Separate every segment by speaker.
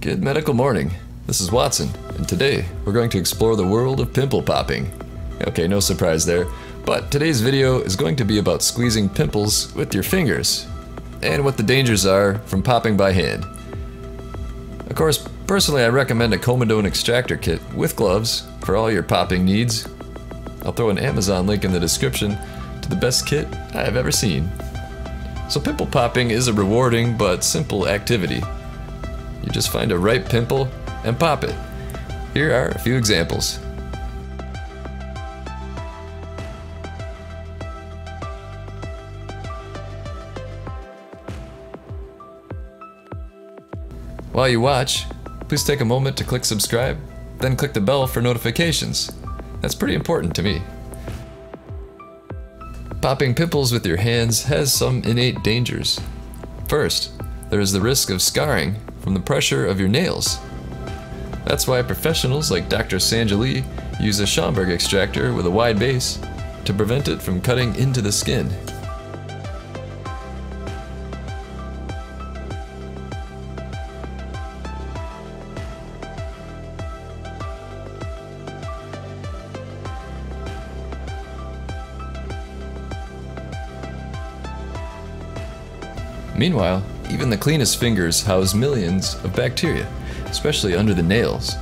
Speaker 1: Good medical morning. This is Watson, and today we're going to explore the world of pimple popping. Okay, no surprise there, but today's video is going to be about squeezing pimples with your fingers, and what the dangers are from popping by hand. Of course, personally I recommend a comedone extractor kit with gloves for all your popping needs. I'll throw an Amazon link in the description to the best kit I have ever seen. So pimple popping is a rewarding but simple activity. You just find a ripe pimple and pop it. Here are a few examples. While you watch, please take a moment to click subscribe, then click the bell for notifications. That's pretty important to me. Popping pimples with your hands has some innate dangers. First, there is the risk of scarring from the pressure of your nails. That's why professionals like Dr. Sanjali use a Schomburg extractor with a wide base to prevent it from cutting into the skin. Meanwhile, even the cleanest fingers house millions of bacteria, especially under the nails.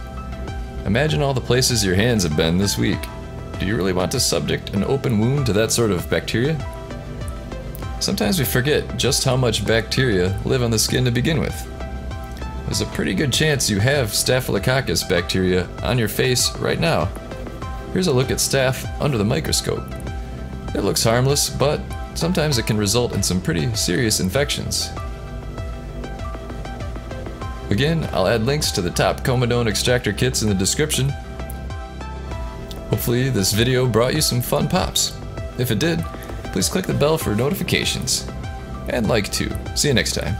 Speaker 1: Imagine all the places your hands have been this week. Do you really want to subject an open wound to that sort of bacteria? Sometimes we forget just how much bacteria live on the skin to begin with. There's a pretty good chance you have Staphylococcus bacteria on your face right now. Here's a look at staph under the microscope. It looks harmless, but sometimes it can result in some pretty serious infections. Again, I'll add links to the top comedone extractor kits in the description. Hopefully this video brought you some fun pops. If it did, please click the bell for notifications. And like too. See you next time.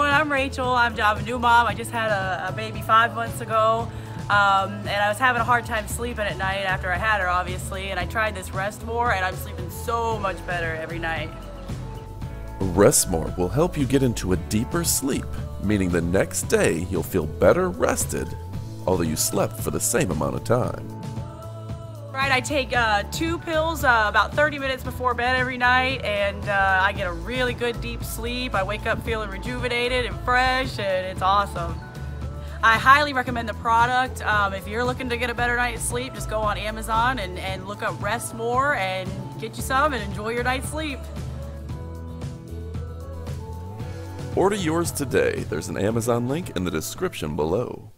Speaker 2: I'm Rachel. I'm a new mom. I just had a baby 5 months ago, and I was having a hard time sleeping at night after I had her, obviously, and I tried this Rest More, and I'm sleeping so much better every night.
Speaker 3: Rest More will help you get into a deeper sleep, meaning the next day you'll feel better rested, although you slept for the same amount of time.
Speaker 2: Right, I take 2 pills about 30 minutes before bed every night, and I get a really good deep sleep. I wake up feeling rejuvenated and fresh, and it's awesome. I highly recommend the product. If you're looking to get a better night's sleep, just go on Amazon and look up Rest More and get you some and enjoy your night's sleep.
Speaker 3: Order yours today. There's an Amazon link in the description below.